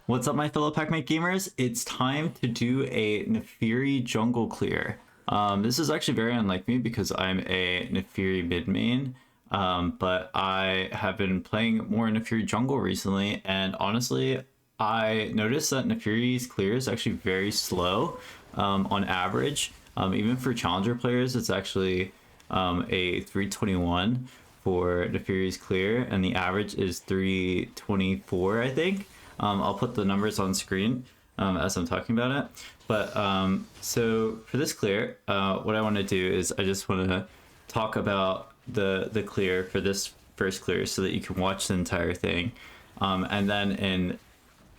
What's up, my fellow Pac-Man gamers? It's time to do a Naafiri jungle clear. This is actually very unlike me because I'm a Naafiri mid main, but I have been playing more Naafiri jungle recently, and honestly, I noticed that Naafiri's clear is actually very slow on average. Even for challenger players, it's actually a 321 for Naafiri's clear, and the average is 324, I think. I'll put the numbers on screen as I'm talking about it. But so for this clear, what I want to do is I just want to talk about the clear for this first clear so that you can watch the entire thing. And then in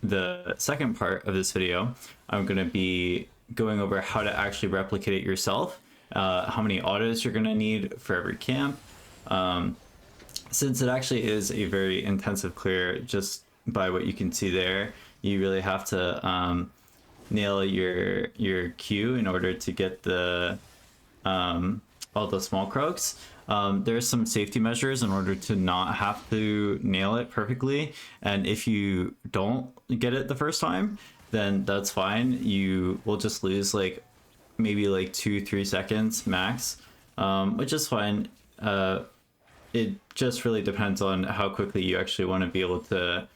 the second part of this video, I'm going to be going over how to actually replicate it yourself, how many autos you're going to need for every camp. Since it actually is a very intensive clear, just by what you can see there, you really have to nail your Q in order to get the all the small croaks. There's some safety measures in order to not have to nail it perfectly, and if you don't get it the first time, then that's fine. You will just lose like maybe like 2-3 seconds max, which is fine. It just really depends on how quickly you actually want to be able to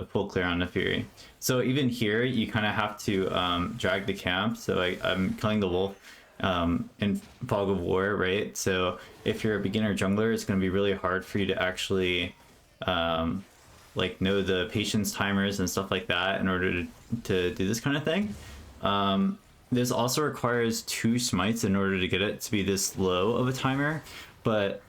full clear on Naafiri. So even here, you kind of have to drag the camp. So I'm killing the wolf in Fog of War, right? So if you're a beginner jungler, it's going to be really hard for you to actually like know the patience timers and stuff like that in order to do this kind of thing. This also requires 2 smites in order to get it to be this low of a timer, but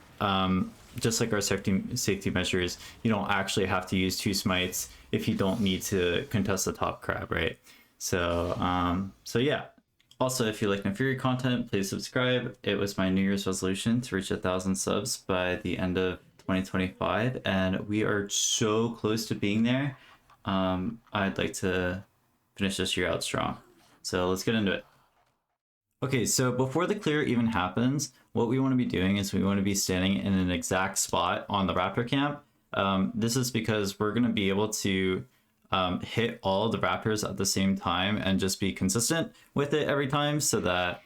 just like our safety measures, you don't actually have to use 2 smites if you don't need to contest the top crab, right? So so yeah. Also, if you like Naafiri content, please subscribe. It was my New Year's resolution to reach 1,000 subs by the end of 2025, and we are so close to being there. I'd like to finish this year out strong. So let's get into it. Okay, so before the clear even happens, what we want to be doing is we want to be standing in an exact spot on the raptor camp. This is because we're going to be able to hit all of the raptors at the same time and just be consistent with it every time, so that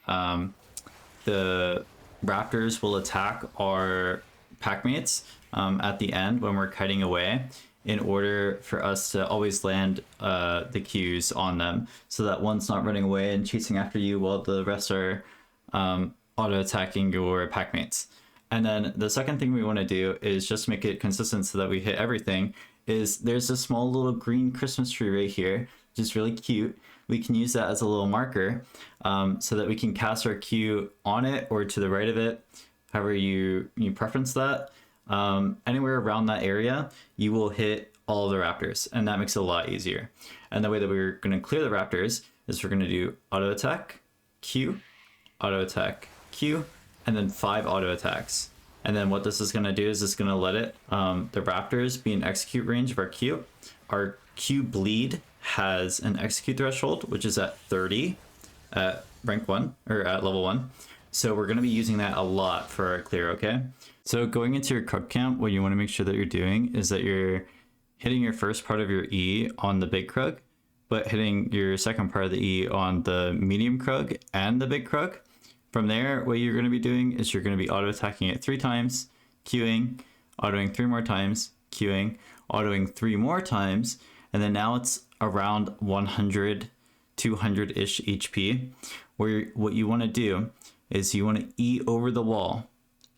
the raptors will attack our pack mates at the end when we're kiting away, in order for us to always land the Qs on them, so that one's not running away and chasing after you while the rest are auto-attacking your pack mates. And then the second thing we want to do is just make it consistent so that we hit everything. Is there's a small little green Christmas tree right here, which is really cute. We can use that as a little marker so that we can cast our Q on it or to the right of it, however you preference that. Anywhere around that area, you will hit all of the raptors, and that makes it a lot easier. And the way that we're going to clear the raptors is we're going to do auto attack, Q, auto attack, Q, and then 5 auto attacks. And then what this is going to do is it's going to let it the raptors be in execute range of our Q. Our Q bleed has an execute threshold, which is at 30 at rank 1 or at level 1. So we're going to be using that a lot for our clear, okay? So going into your Krug camp, what you want to make sure that you're doing is that you're hitting your first part of your E on the big Krug, but hitting your second part of the E on the medium Krug and the big Krug. From there, what you're going to be doing is you're going to be auto-attacking it 3 times, queuing, autoing 3 more times, queuing, autoing 3 more times, and then now it's around 100, 200-ish HP, where what you want to do is you want to E over the wall.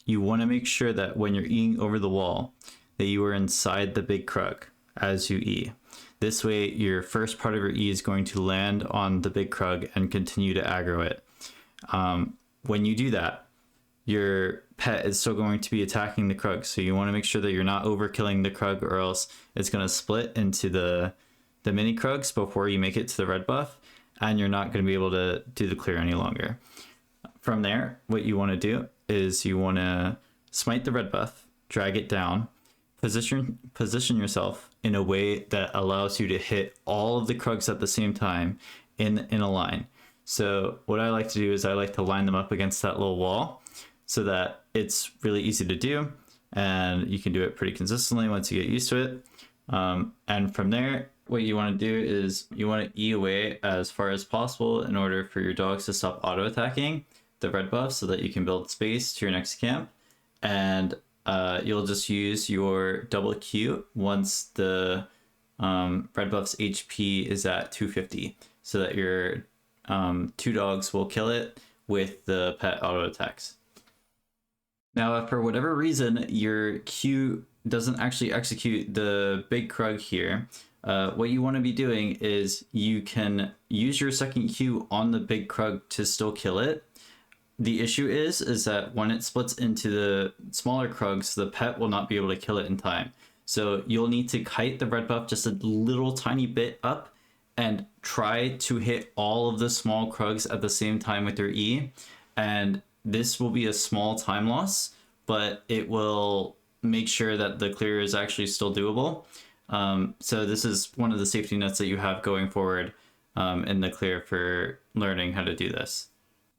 You want to make sure that when you're Eing over the wall, that you are inside the big Krug as you E. This way, your first part of your E is going to land on the big Krug and continue to aggro it. When you do that, your pet is still going to be attacking the Krug, so you want to make sure that you're not overkilling the Krug, or else it's going to split into the mini Krugs before you make it to the red buff, and you're not going to be able to do the clear any longer. From there, what you want to do is you want to smite the red buff, drag it down, position yourself in a way that allows you to hit all of the Krugs at the same time in a line. So what I like to do is I like to line them up against that little wall so that it's really easy to do, and you can do it pretty consistently once you get used to it. And from there, what you want to do is you want to E away as far as possible in order for your dogs to stop auto attacking the red buff so that you can build space to your next camp. And you'll just use your double Q once the red buff's HP is at 250 so that your two dogs will kill it with the pet auto attacks. Now, if for whatever reason your Q doesn't actually execute the big Krug here, what you want to be doing is you can use your second Q on the big Krug to still kill it. The issue is that when it splits into the smaller Krugs, the pet will not be able to kill it in time. So you'll need to kite the red buff just a little tiny bit up and try to hit all of the small Krugs at the same time with your E. And this will be a small time loss, but it will make sure that the clear is actually still doable. So this is one of the safety nets that you have going forward in the clear for learning how to do this.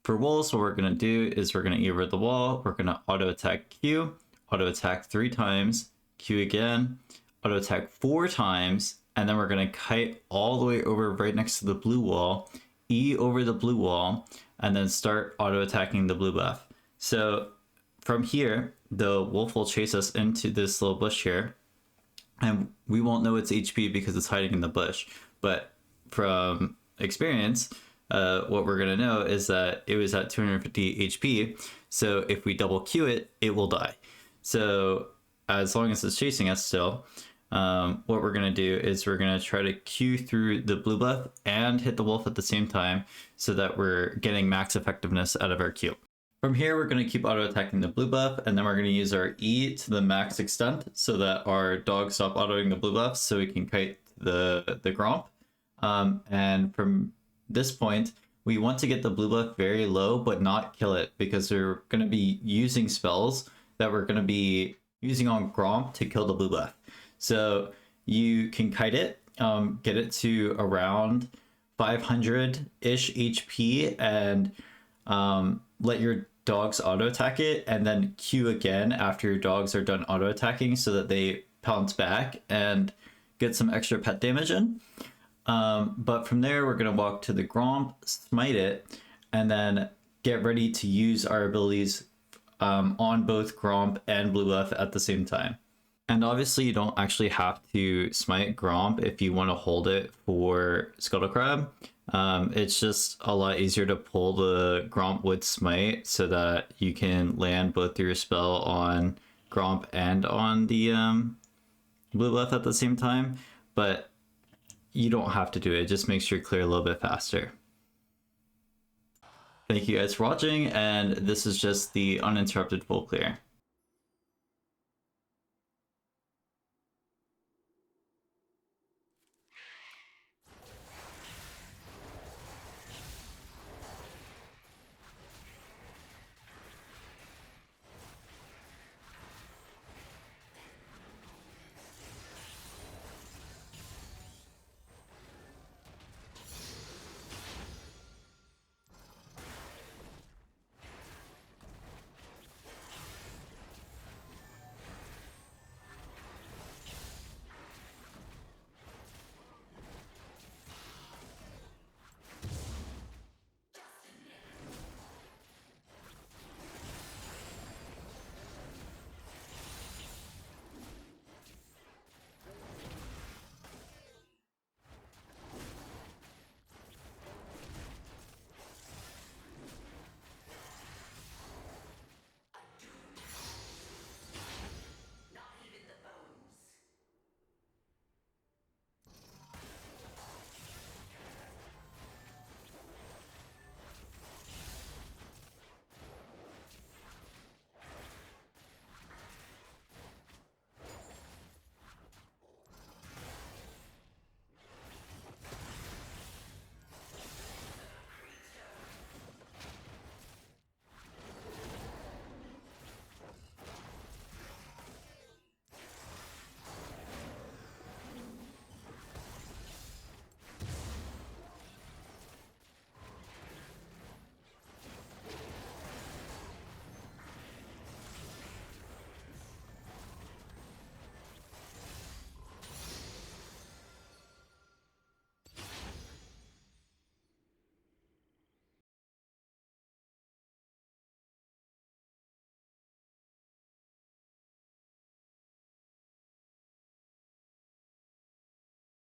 For wolves, what we're going to do is we're going to E over the wall, we're going to auto attack Q, auto attack 3 times, Q again, auto attack 4 times, and then we're going to kite all the way over right next to the blue wall, E over the blue wall, and then start auto attacking the blue buff. So from here, the wolf will chase us into this little bush here, and we won't know its HP because it's hiding in the bush. But from experience, what we're going to know is that it was at 250 HP, so if we double Q it, it will die. So as long as it's chasing us still, what we're going to do is we're going to try to Q through the blue buff and hit the wolf at the same time so that we're getting max effectiveness out of our Q. From here, we're going to keep auto attacking the blue buff, and then we're going to use our E to the max extent so that our dogs stop autoing the blue buff so we can kite the Gromp. And from this point, we want to get the blue buff very low but not kill it, because we're going to be using spells that we're going to be using on Gromp to kill the blue buff. So you can kite it, get it to around 500-ish HP, and let your dogs auto attack it, and then Q again after your dogs are done auto attacking so that they pounce back and get some extra pet damage in. But from there, we're going to walk to the Gromp, smite it, and then get ready to use our abilities on both Gromp and blue buff at the same time. And obviously, you don't actually have to smite Gromp if you want to hold it for Scuttle Crab. It's just a lot easier to pull the Gromp with smite so that you can land both your spell on Gromp and on the blue buff at the same time. But you don't have to do it. It just makes your clear a little bit faster. Thank you guys for watching, and this is just the uninterrupted full clear.